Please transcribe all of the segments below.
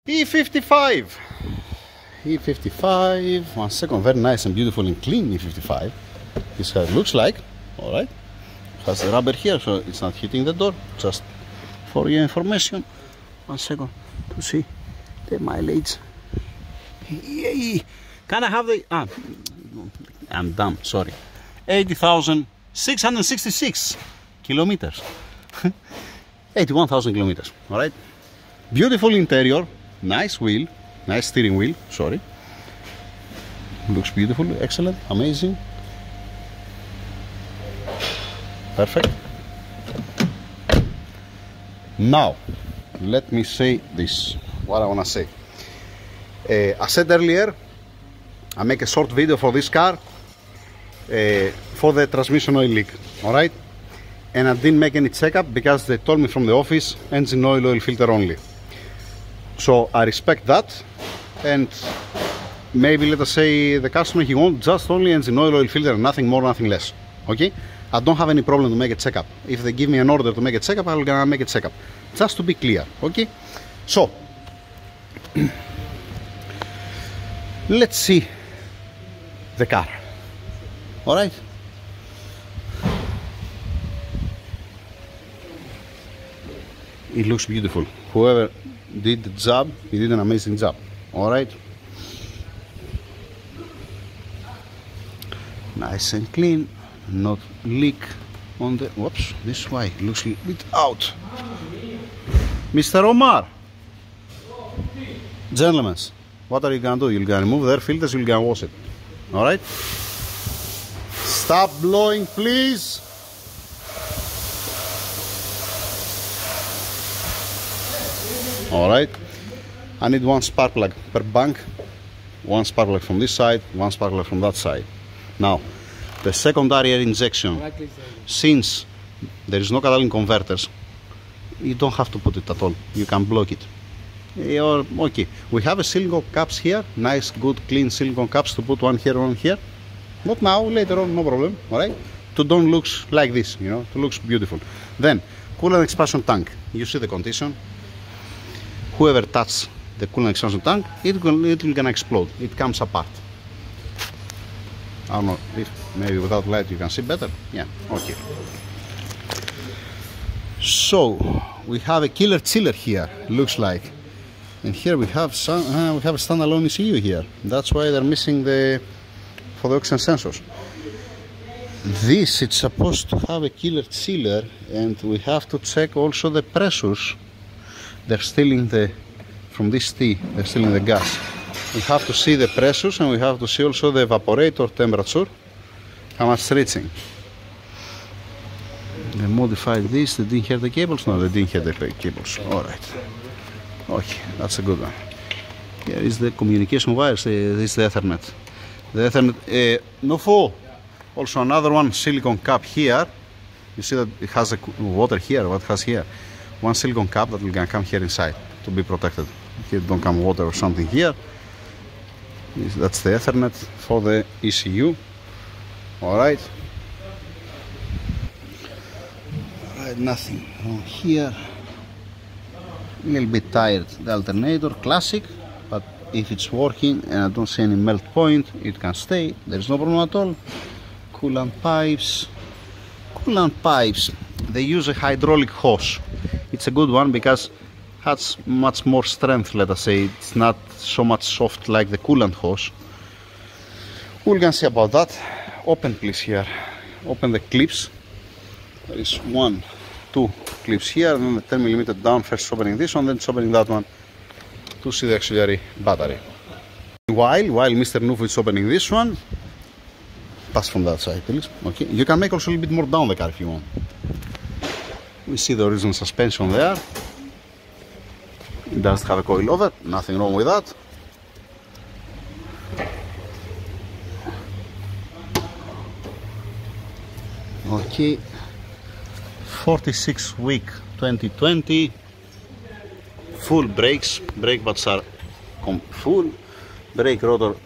E55. E55. 1 second. Very nice and beautiful and clean E55. This is how it looks like. All right. Has the rubber here, so it's not hitting the door. Just for your information. 1 second to see the mileage. Yay! Can I have the? I'm dumb. Sorry. 80,666 kilometers. 81,000 kilometers. All right. Beautiful interior. Nice wheel. Nice steering wheel. Sorry. Looks beautiful. Excellent. Amazing. Perfect. Now, let me say this. What I want to say. I said earlier, I make a short video for this car for the transmission oil leak. Alright? And I didn't make any checkup because they told me from the office engine oil filter only. So I respect that, and maybe let us say the customer, he wants just only engine oil filter, nothing more, nothing less. Okay? I don't have any problem to make a checkup. If they give me an order to make a checkup, I'm gonna make a checkup. Just to be clear. Okay? So let's see the car. Alright? It looks beautiful. Whoever did the job, he did an amazing job. Alright? Nice and clean. Not leak on the... Whoops, this way. It looks a bit out. Mr. Omar. Gentlemen, what are you gonna do? You're gonna remove their filters, you're gonna wash it. Alright? Stop blowing, please. Alright. I need one spark plug per bank. One spark plug from this side, one spark plug from that side. Now, the secondary air injection, since there is no catalytic converters, you don't have to put it at all. You can block it. Okay, we have a silicone caps here, nice, good, clean silicone caps to put one here, one here. Not now, later on, no problem. All right, to don't looks like this, you know, to looks beautiful. Then coolant expansion tank. You see the condition. Whoever touches the coolant expansion tank, it will gonna explode. It comes apart. I don't know if maybe without light you can see better. Yeah, okay. So we have a killer chiller here. Looks like. And here we have some, we have a standalone ECU here. That's why they're missing the for the oxygen sensors. This it's supposed to have a killer chiller, and we have to check also the pressures. They're stealing the from this T. They're stealing the gas. We have to see the pressures, and we have to see also the evaporator temperature, how much it's reaching. They modified this. They didn't have the cables. No, they didn't have the cables. All right. Okay, that's a good one. Here is the communication wires. This is the Ethernet. The Ethernet. No. Also another one silicone cap here. You see that it has a water here. What it has here? One silicone cap that will gonna come here inside to be protected. Here don't come water or something here. That's the Ethernet for the ECU. All right. All right. Nothing wrong here. A little bit tired, the alternator, classic, but if it's working and I don't see any melt point, it can stay. There's no problem at all. Coolant pipes. Coolant pipes, they use a hydraulic hose. It's a good one because it has much more strength, let us say. It's not so much soft like the coolant hose. We're gonna see about that. Open please here. Open the clips. There is 1, 2 clips here, and then the 10mm down. First opening this one, then opening that one to see the auxiliary battery. While Mr. Nufo is opening this one, pass from that side, please. Okay, you can make also a little bit more down the car if you want. We see the original suspension there. It doesn't have a coil over, nothing wrong with that. Okay. 46 week 2020, full brakes, brake pads are full, brake rotor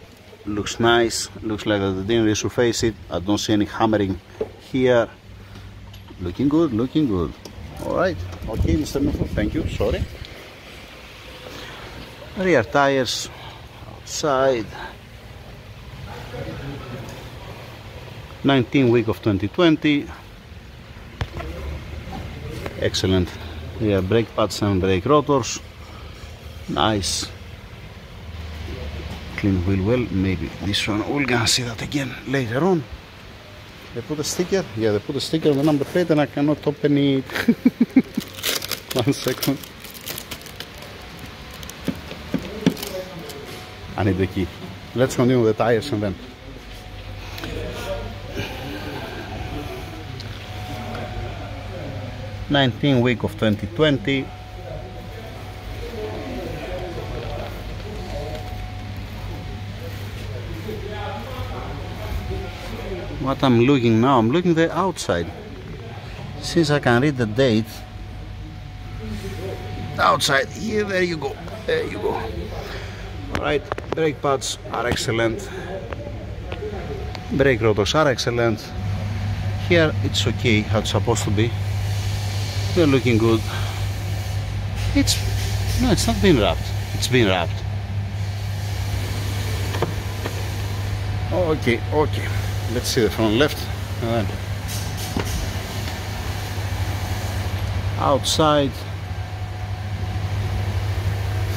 looks nice, looks like they didn't resurface it. I don't see any hammering here. Looking good, looking good. Alright, okay Mr. Nufo, thank you, sorry. Rear tires outside. 19th week of 2020. Excellent rear brake pads and brake rotors. Nice. Clean wheel well. Maybe this one we're gonna see that again later on. They put a sticker? Yeah, they put a sticker on the number plate and I cannot open it. 1 second. I need the key. Let's continue with the tires and then. '19th week of 2020. What I'm looking now, I'm looking the outside. Since I can read the date. Outside, here, there you go. There you go. Alright, brake pads are excellent. Brake rotors are excellent. Here it's okay how it's supposed to be. They're looking good. No, it's not been wrapped. It's been wrapped. Okay, okay. Let's see the front left. And then outside.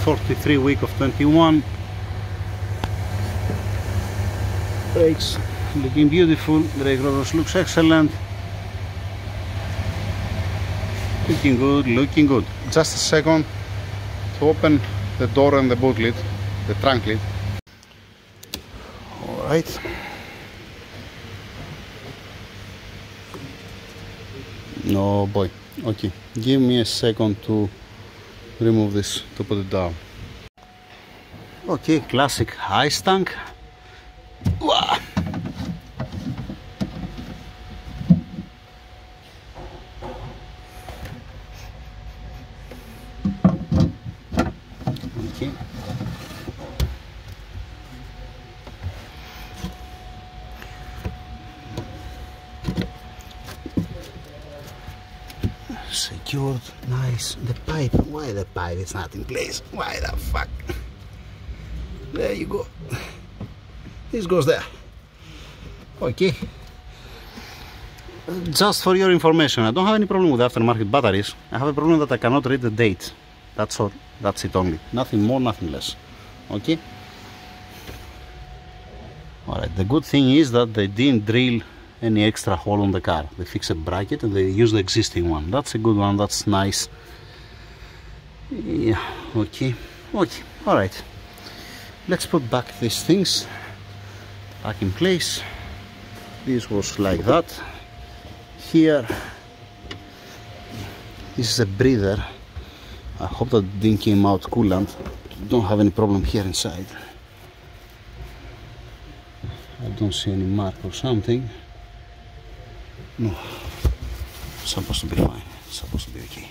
43 week of 21. Brakes looking beautiful. Brake rotors looks excellent. Looking good, looking good. Just a second to open the door and the boot lid, the trunk lid. Alright. No boy. Okay, give me a second to remove this, to put it down. Okay, classic ice tank. Wah. Okay. Secured, nice. The pipe, why the pipe is not in place? Why the fuck? There you go. This goes there. Okay. Just for your information, I don't have any problem with aftermarket batteries. I have a problem that I cannot read the date. That's all. That's it only. Nothing more, nothing less. Okay? Alright, the good thing is that they didn't drill any extra hole on the car. They fix a bracket and they use the existing one. That's a good one. That's nice. Yeah, okay. Okay, alright. Let's put back these things back in place. This was like that. Here, this is a breather. I hope that didn't came out coolant. Don't have any problem here inside. I don't see any mark or something. No, it's supposed to be fine. It's supposed to be okay.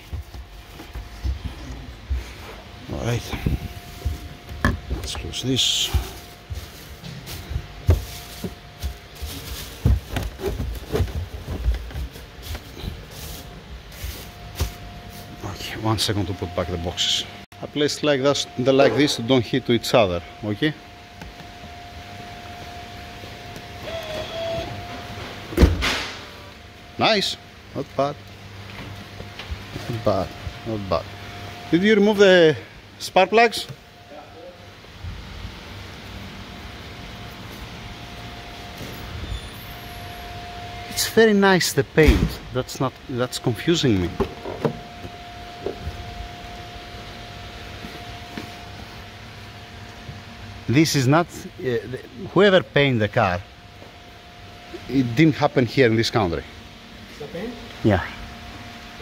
Alright, let's close this. Okay, 1 second to put back the boxes. I placed like this, like this, don't hit to each other. Okay. Nice, not bad, not bad, not bad. Did you remove the spark plugs? It's very nice, the paint. That's confusing me. This is not, whoever painted the car, it didn't happen here in this country. The paint? Yeah.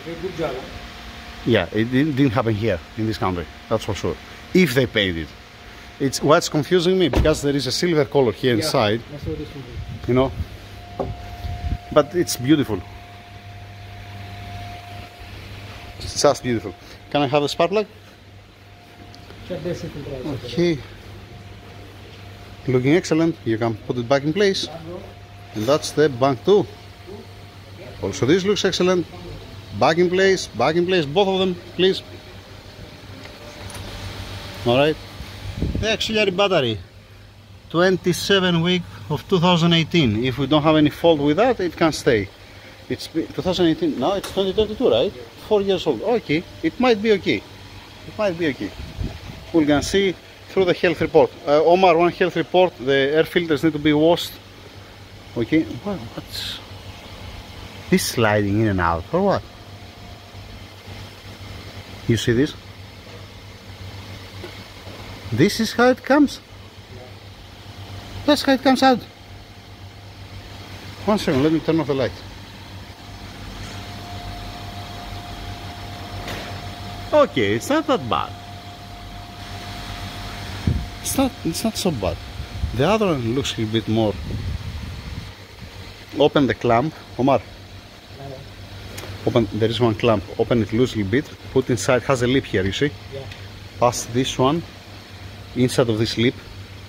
Okay, good job. Huh? Yeah, it didn't happen here in this country, that's for sure. If they paid it. It's what's confusing me because there is a silver color here inside. That's what this one is. You know? But it's beautiful. It's just beautiful. Can I have a spark plug? Check this if it right. Okay. Looking excellent. You can put it back in place. And that's the bank too. Also this looks excellent. Back in place, both of them, please. Alright. The auxiliary battery, 27 week of 2018. If we don't have any fault with that, it can stay. It's 2018, now it's 2022, right? 4 years old. Okay, it might be okay. It might be okay. We can see through the health report. Omar, one health report, the air filters need to be washed. Okay, what's this sliding in and out, or what? You see this? This is how it comes. That's how it comes out. One second, let me turn off the light. Okay, it's not that bad. It's not so bad. The other one looks a little bit more. Open the clamp, Omar. Open, there is one clamp. Open it loose a little bit. Put inside, has a lip here, you see? Yeah. Pass this one inside of this lip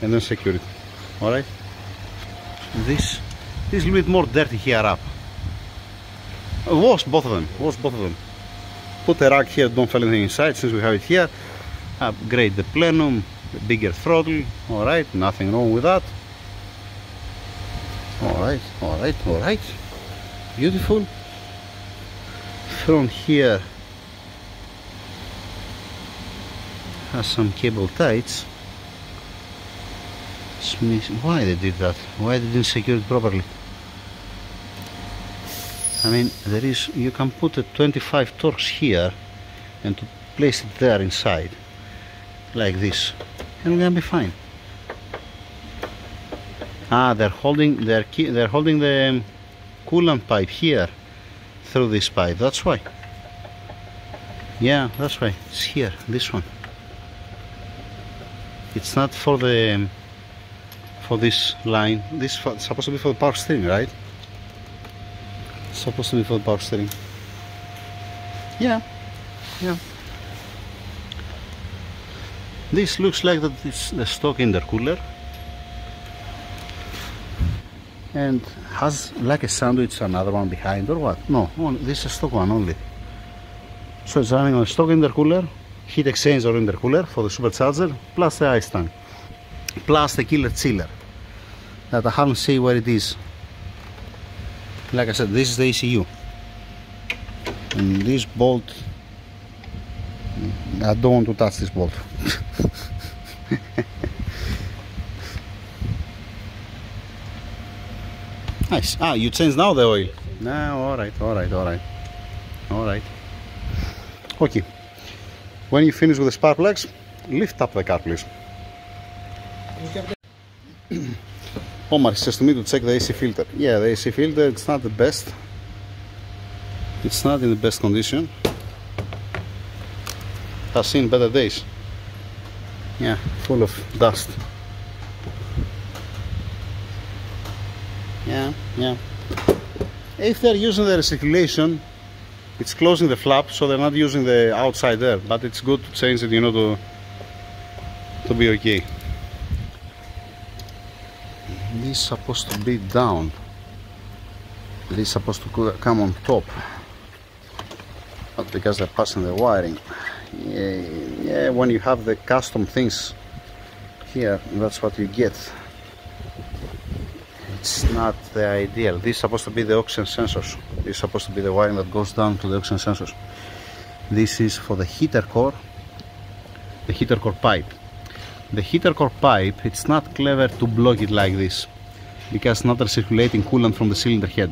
and then secure it. Alright? This is a little bit more dirty here up. Wash both of them. Wash both of them. Put a rag here, don't fall anything inside since we have it here. Upgrade the plenum, the bigger throttle. Alright, nothing wrong with that. Alright, alright, alright. Beautiful. From here has some cable ties. Why they did that? Why they didn't secure it properly? I mean, there is, you can put a 25 Torx here and to place it there inside like this and we're gonna be fine. They're holding the coolant pipe here through this pipe. That's why. Yeah, that's why. It's here, this one. It's not for the this line. This is supposed to be for the power steering, right? It's supposed to be for the power steering. Yeah, yeah. This looks like that it's the stock intercooler and has like a sandwich another one behind or what? No, this is a stock one only. So it's running on a stock intercooler, heat exchanger intercooler for the supercharger, plus the ice tank, plus the killer chiller that I haven't seen where it is. Like I said, this is the ECU, and this bolt, I don't want to touch this bolt. Nice. You change now the oil. No, alright. Okay. When you finish with the spark plugs, lift up the car, please. Omar says to me to check the AC filter. Yeah, the AC filter, it's not the best. It's not in the best condition. I've seen better days. Yeah, full of dust. Yeah. If they're using the recirculation, it's closing the flap, so they're not using the outside air. But it's good to change it, you know, to be okay. This is supposed to be down. This is supposed to come on top. Not because they're passing the wiring. Yeah, when you have the custom things here, that's what you get. It's not the ideal. This is supposed to be the oxygen sensors. This is supposed to be the wiring that goes down to the oxygen sensors. This is for the heater core, the heater core pipe. The heater core pipe, it's not clever to block it like this because it's not recirculating coolant from the cylinder head.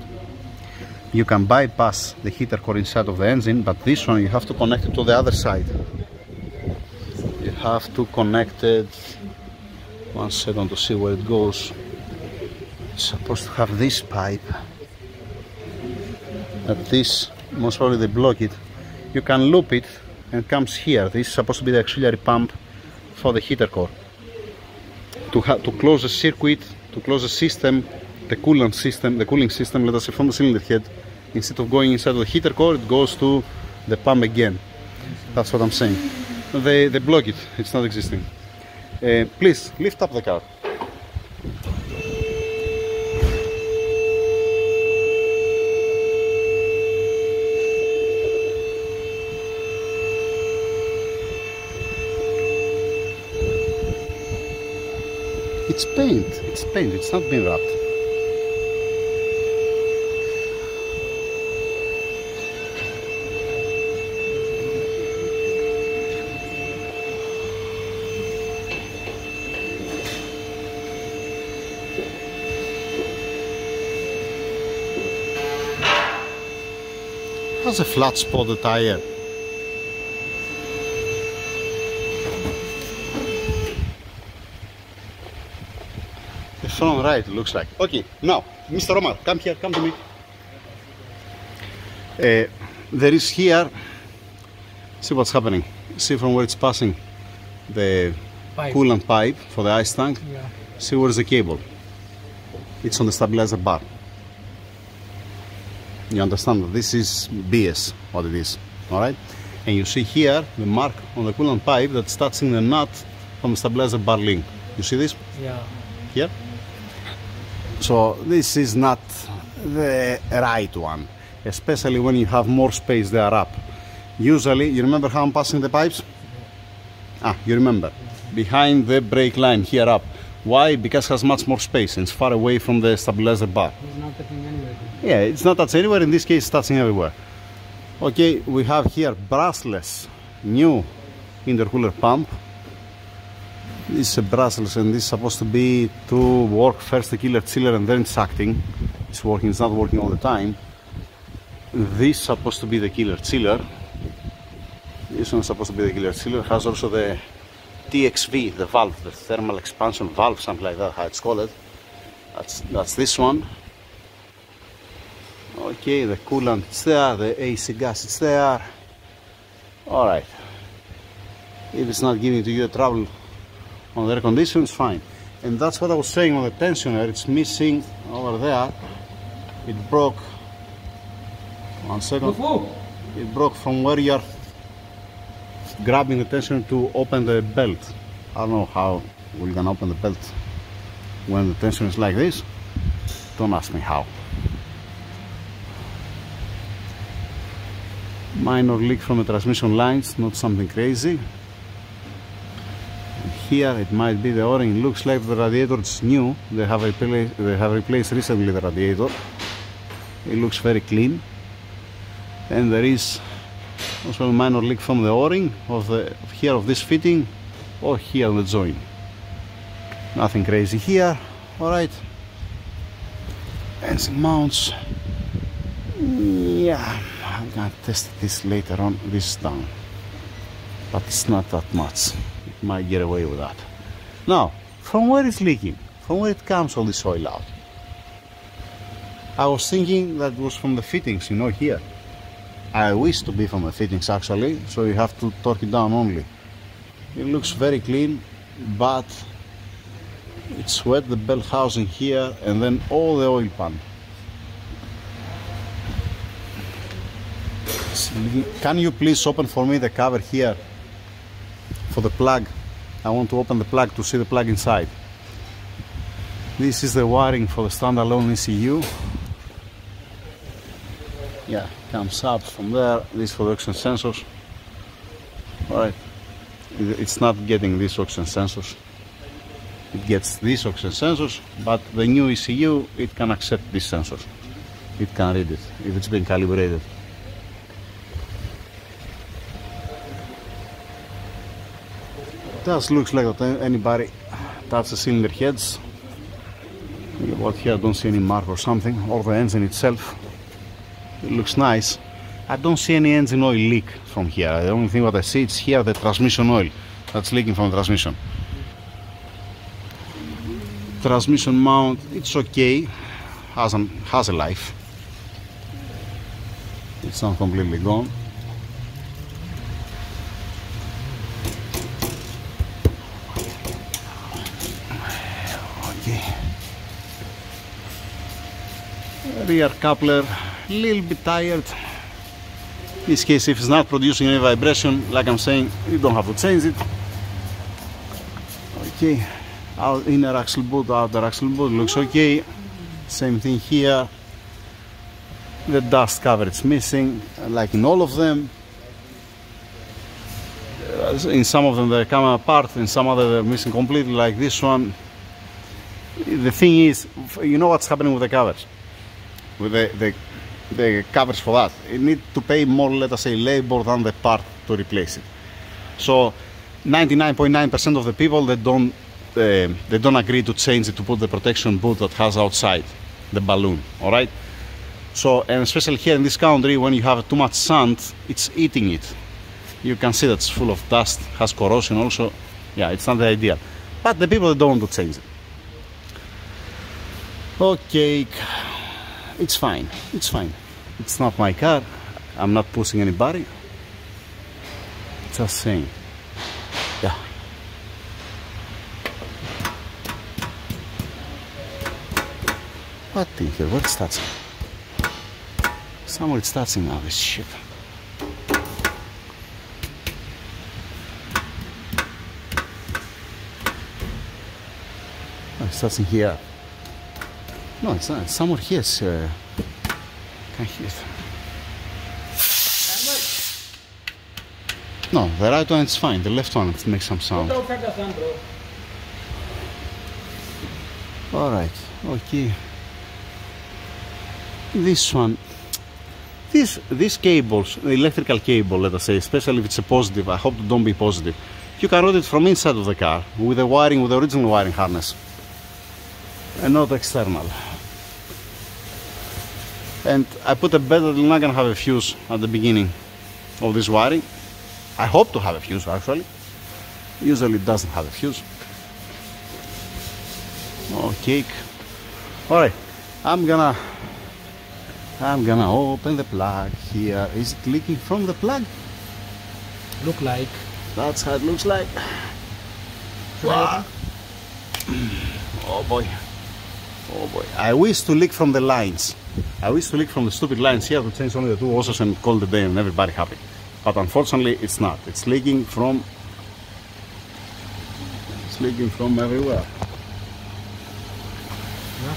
You can bypass the heater core inside of the engine, but this one you have to connect it to the other side. You have to connect it. One second to see where it goes. It's supposed to have this pipe. But this, most probably they block it. You can loop it and it comes here. This is supposed to be the auxiliary pump for the heater core. To close the circuit, to close the system, the coolant system, the cooling system, let us say from the cylinder head, instead of going inside of the heater core, it goes to the pump again. That's what I'm saying. They block it, it's not existing. Please, lift up the car. It's paint, it's not been wrapped. Has a flat spot, the tire. The front right, it looks like. Okay, now, Mr. Omar, come here, come to me. There is here, see what's happening. See from where it's passing the coolant pipe for the ice tank. Yeah. See where's the cable. It's on the stabilizer bar. You understand that this is BS, what it is, alright? And you see here the mark on the coolant pipe that's touching the nut from the stabilizer bar link. You see this? Yeah. Here? So this is not the right one, especially when you have more space there up. Usually, you remember how I'm passing the pipes? Ah, you remember. Behind the brake line here up. Why? Because it has much more space and it's far away from the stabilizer bar. It's not touching anywhere. Yeah, it's not touching anywhere, in this case it's touching everywhere. Okay, we have here brushless new intercooler pump. This is a brushless and this is supposed to be to work first the killer chiller and then it's acting. It's working, it's not working all the time. This is supposed to be the killer chiller. This one is supposed to be the killer chiller. It has also the TXV, the valve, the thermal expansion valve, something like that, how it's called. That's this one. Okay, the coolant is there, the AC gas is there. Alright. If it's not giving to you a trouble on the air condition, it's fine. And that's what I was saying on the tensioner, it's missing over there. It broke. 1 second. It broke from where you're grabbing the tensioner to open the belt. I don't know how we're gonna open the belt when the tensioner is like this. Don't ask me how. Minor leak from the transmission lines, not something crazy. And here it might be the O-ring. It looks like the radiator is new. They have replaced recently the radiator. It looks very clean. And there is also a minor leak from the O-ring of this fitting or here on the joint. Nothing crazy here. Alright. And some mounts. Yeah, I'm gonna test this later on. This is down, but it's not that much. It might get away with that. Now, from where it's leaking, from where it comes all this oil out? I was thinking that it was from the fittings, you know, here. I wish to be from the fittings actually, so you have to torque it down only. It looks very clean, but it's wet, the belt housing here, and then all the oil pan. Can you please open for me the cover here for the plug? I want to open the plug to see the plug inside. This is the wiring for the standalone ECU. Yeah, comes up from there. This for the oxygen sensors. Alright, it's not getting these oxygen sensors. It gets these oxygen sensors, but the new ECU, it can accept these sensors. It can read it if it's been calibrated. It does looks like that anybody touches the cylinder heads. What here, I don't see any mark or something, or the engine itself. It looks nice. I don't see any engine oil leak from here. The only thing what I see is here the transmission oil that's leaking from the transmission. Transmission mount, it's okay, has a life. It's not completely gone. Okay. Rear coupler, a little bit tired. In this case, if it's not producing any vibration, like I'm saying, you don't have to change it. Okay. Our inner axle boot, outer axle boot looks okay. Same thing here. The dust cover it's missing, like in all of them. In some of them they come apart, in some other they're missing completely, like this one. The thing is, you know what's happening with the covers, with the covers for that. You need to pay more, let us say, labor than the part to replace it. So 99.9% of the people they don't agree to change it, to put the protection boot that has outside the balloon. All right. So, and especially here in this country, when you have too much sand, it's eating it. You can see that's full of dust, has corrosion also. Yeah, it's not the ideal. But the people don't want to change it. Okay, it's fine. It's fine. It's not my car. I'm not pushing anybody. Just saying. Yeah. What the hell? What's that? Somebody's touching now, this shit. Oh, it's touching here. No, it's not. Somewhere here. Can't hear it. No, the right one is fine. The left one makes some sound. Alright, okay. This one. These cables, the electrical cable, let us say, especially if it's a positive, I hope don't be positive, you can route it from inside of the car with the wiring, with the original wiring harness, and not external. And I put a bet that you're not gonna have a fuse at the beginning of this wiring. I hope to have a fuse actually. Usually it doesn't have a fuse. Okay. Alright, I'm gonna open the plug here. Is it leaking from the plug? Look like. That's how it looks like. Wow. Oh boy. Oh boy. I wish to leak from the lines. I wish to leak from the stupid lines here to change only the two hoses and call the day and everybody happy. But unfortunately it's not. It's leaking from everywhere. Yeah.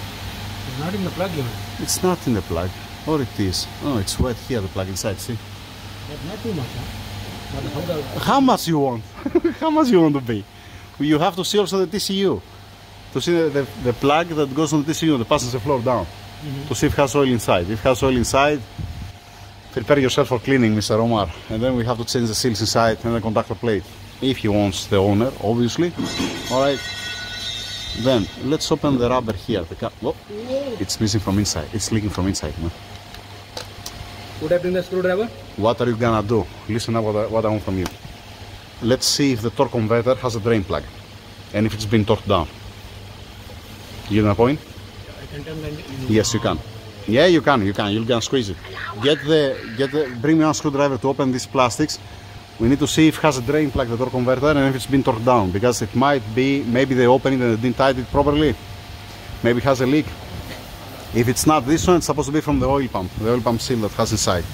It's not in the plug even. It's not in the plug. Or it is. Oh, it's wet here, the plug inside, see? But not too much, huh? But how much you want? How much you want to pay? You have to see also the TCU. To see the plug that goes on the TCU, the passenger floor down. To see if it has oil inside. If it has oil inside, prepare yourself for cleaning, Mr. Omar. And then we have to change the seals inside and the conductor plate. If he wants, the owner, obviously. Alright. Then, let's open the rubber here. Oh, it's missing from inside. It's leaking from inside. No? Would I bring the screwdriver? What are you gonna do? Listen up what I want from you. Let's see if the torque converter has a drain plug. And if it's been torqued down. You get my point? I can turn the... Yes, you can. Yeah, you can. You're gonna squeeze it. Bring me one screwdriver to open these plastics. We need to see if it has a drain plug, the torque converter, and if it's been torqued down. Because it might be, maybe they opened it and they didn't tighten it properly. Maybe it has a leak. If it's not this one, it's supposed to be from the oil pump seal that has inside.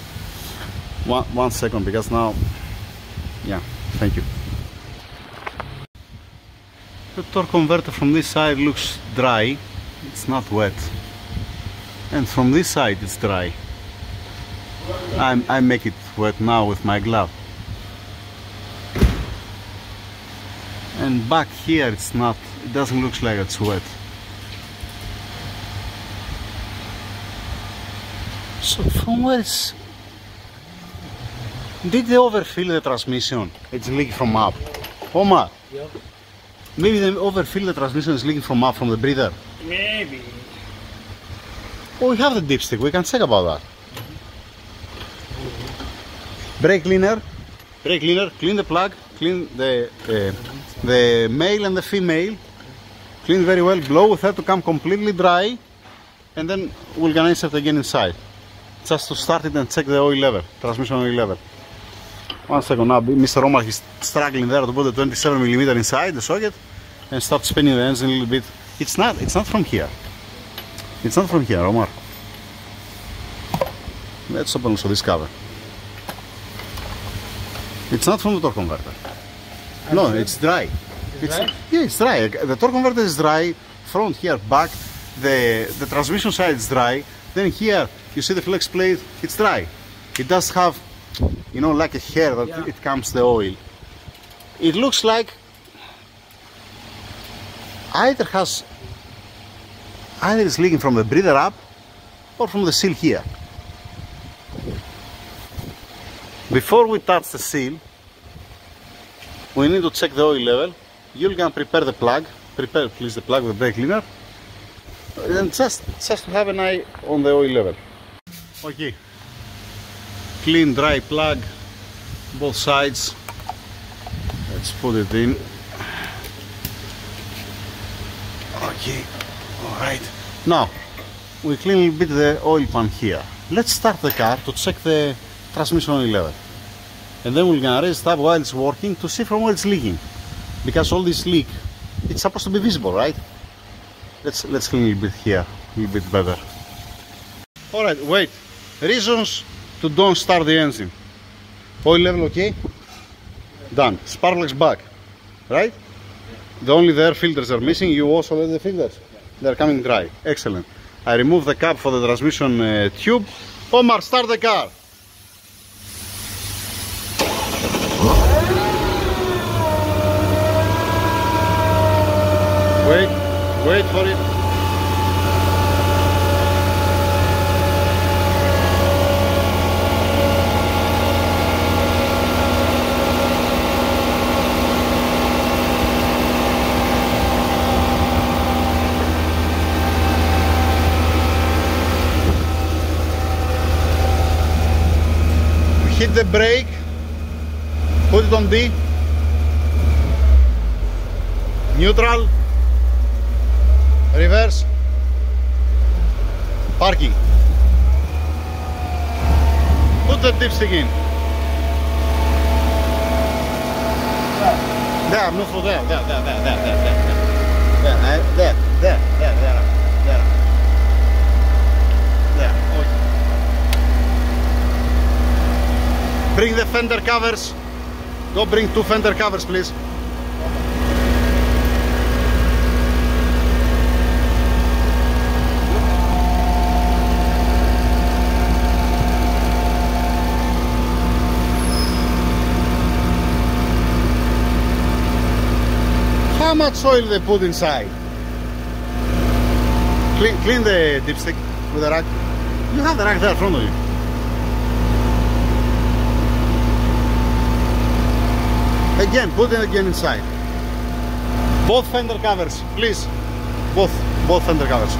One second, because now, yeah, thank you. The torque converter from this side looks dry. It's not wet. And from this side it's dry. I make it wet now with my glove. And back here it's not, it doesn't look like it's wet. So from where is... Did they overfill the transmission? It's leaking from up. Omar? Yeah. Maybe they overfill the transmission, is leaking from up, from the breather. Maybe. Oh, we have the dipstick, we can check about that. Brake cleaner, clean the plug, clean the male and the female, clean very well, blow with that to come completely dry, and then we're gonna insert again inside. Just to start it and check the oil level, transmission oil level. 1 second now, Mr. Omar is struggling there to put the 27mm inside the socket and start spinning the engine a little bit. It's not from here. It's not from here, Omar. Let's open also this cover. It's not from the torque converter. No, it's dry. Yeah, it's dry. The torque converter is dry. Front here, back. The transmission side is dry. Then here, you see the flex plate. It's dry. It does have, you know, like a hair that it comes the oil. It looks like either has either it's leaking from the breather up or from the seal here. Before we touch the seal, we need to check the oil level. You're gonna prepare the plug. Prepare please the plug with the brake cleaner. And just to have an eye on the oil level. Okay. Clean, dry plug, both sides. Let's put it in. Okay, alright. Now, we clean a little bit the oil pan here. Let's start the car to check the transmission oil level. And then we're gonna raise it up while it's working to see from where it's leaking. Because all this leak, it's supposed to be visible, right? Let's clean a little bit here, a little bit better. Alright, wait. Reasons to don't start the engine. Oil level okay? Done. Spark plugs back, right? Only the air filters are missing. You also let the filters? They're coming dry. Excellent. I remove the cap for the transmission tube. Omar, start the car. Wait for it. Hit the brake, put it on D, neutral, reverse, parking. Put the dipstick in. There, move for there, there. Bring the fender covers. Go bring 2 fender covers, please. How much oil they put inside? Clean the dipstick with the rack. You have the rack there in front of you. Again, put it again inside. Both fender covers, please. Both fender covers.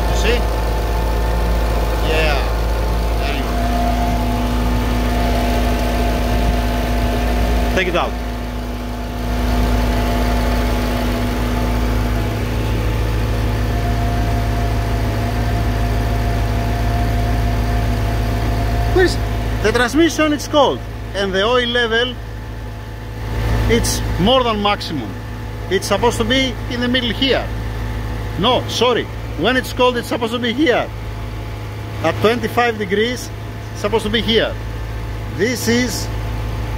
You see? Yeah. There you go. Take it out. Where's the transmission? It's cold. And the oil level, it's more than maximum. It's supposed to be in the middle here. No, sorry. When it's cold, it's supposed to be here. At 25 degrees, it's supposed to be here. This is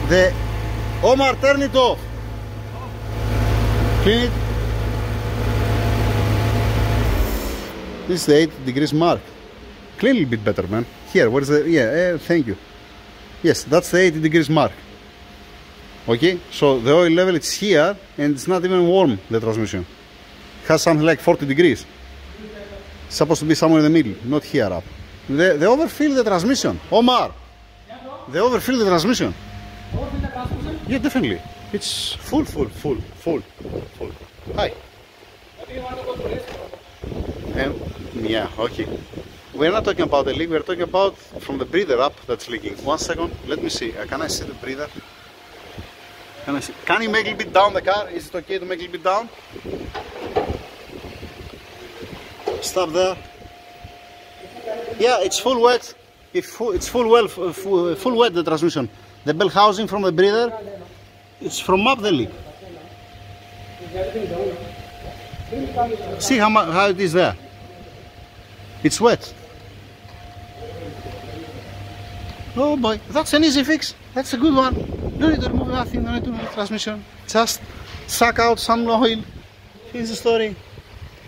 the... Omar, turn it off. Clean it. This is the 8 degrees mark. Clean a little bit better, man. Here, what is the... Yeah, thank you. Yes, that's the 80 degrees mark. Okay, so the oil level is here and it's not even warm, the transmission. It has something like 40 degrees. It's supposed to be somewhere in the middle, not here up. They overfill the transmission. Omar! They overfill the transmission. Overfill the transmission? Yeah, definitely. It's full. Hi. What do you want to go to rest? Yeah, okay. We're not talking about the leak, we're talking about from the breather up that's leaking. 1 second, let me see. Can I see the breather? Can I see? Can you make a little bit down the car? Is it okay to make a little bit down? Stop there. Yeah, it's full wet. It's full wet, the transmission. The bell housing from the breather, it's from up the leak. See how it is there. It's wet. Oh boy, that's an easy fix. That's a good one. Don't need to remove nothing, don't need to remove the transmission. Just suck out some oil. Here's the story.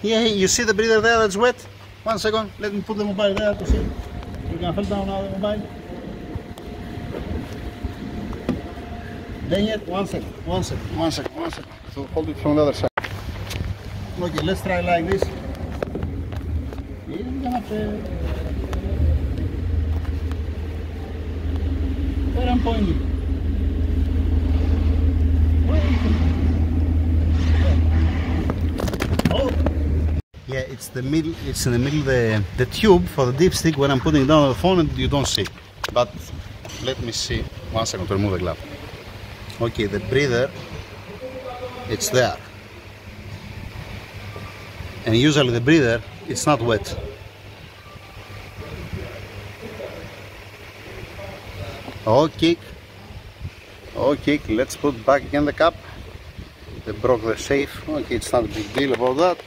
Yeah, you see the breather there that's wet? 1 second, let me put the mobile there to see. You can hold down now the mobile. Then yet, 1 second. So hold it from the other side. Okay, let's try like this. Where I'm pointing. Oh. Yeah, it's the middle. It's in the middle. The tube for the dipstick. When I'm putting it down on the phone, and you don't see. But let me see. 1 second to remove the glove. Okay, the breather. It's there. And usually the breather, it's not wet. Okay. Okay, let's put back again the cap. They broke the safe. Okay, it's not a big deal about that.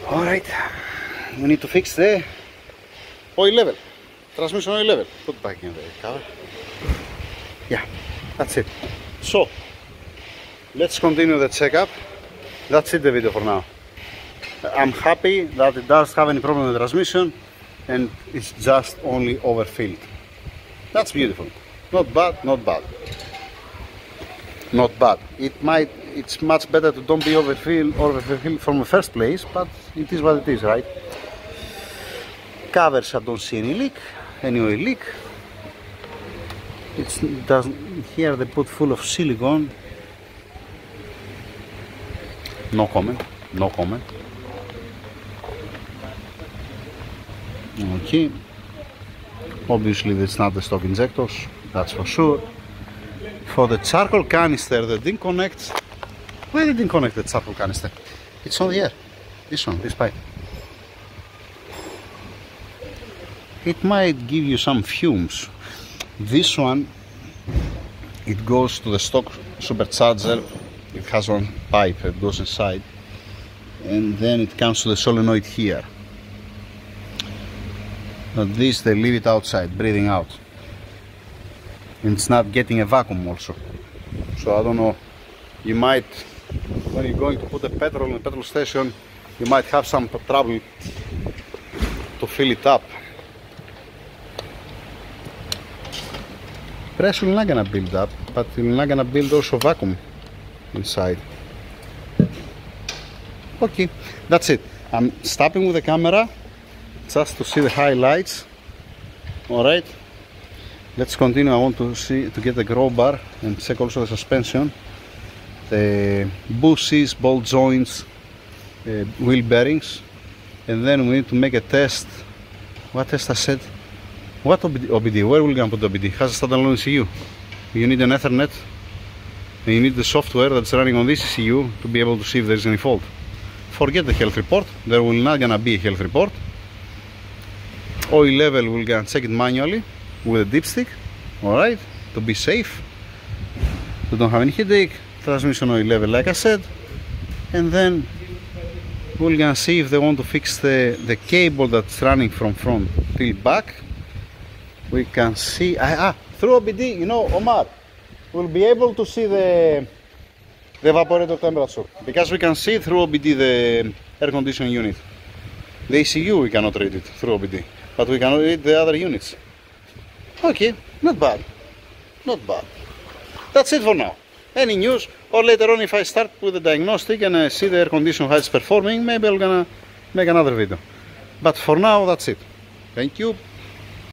Alright, we need to fix the oil level, transmission oil level. Put back in the cover. Yeah, that's it. So, let's continue the checkup. That's it, the video for now. I'm happy that it does have any problem with the transmission and it's just only overfilled. That's beautiful. Not bad, not bad. Not bad. It's much better to don't be overfilled from the first place, but it is what it is, right? Covers, I don't see any leak, any oil leak. It doesn't. Here they put full of silicone. No comment. No comment. Okay. Obviously, it's not the stock injectors. That's for sure. For the charcoal canister, they didn't connect. Why they didn't connect the charcoal canister? It's on the air. This one, this pipe. It might give you some fumes. This one, it goes to the stock supercharger. It has one pipe that goes inside, and then it comes to the solenoid here. But this, they leave it outside, breathing out. And it's not getting a vacuum also. So I don't know, you might, when you're going to put the petrol in the petrol station, you might have some trouble to fill it up. Pressure is not gonna build up, but you're not gonna build also vacuum inside. Okay, that's it. I'm stopping with the camera just to see the highlights. Alright. Let's continue. I want to get the grow bar and check also the suspension, the bushings, ball joints, wheel bearings, and then we need to make a test. What test I said? What OBD? Where are we going to put OBD? Has a standalone ECU. You need an Ethernet, and you need the software that's running on this ECU to be able to see if there's any fault. Forget the health report. There will not gonna be a health report. Oil level, we're gonna check it manually with a dipstick, alright, to be safe, to don't have any headache. Transmission oil level, like I said, and then we're gonna see if they want to fix the cable that's running from front till back. We can see through OBD, you know, Omar, we'll be able to see the evaporator temperature, because we can see through OBD the air conditioning unit. The ECU we cannot read it through OBD, but we can read the other units. Okay, not bad, not bad. That's it for now. Any news, or later on if I start with the diagnostic and I see the air conditioner how it's performing, maybe I'm gonna make another video. But for now, that's it. Thank you.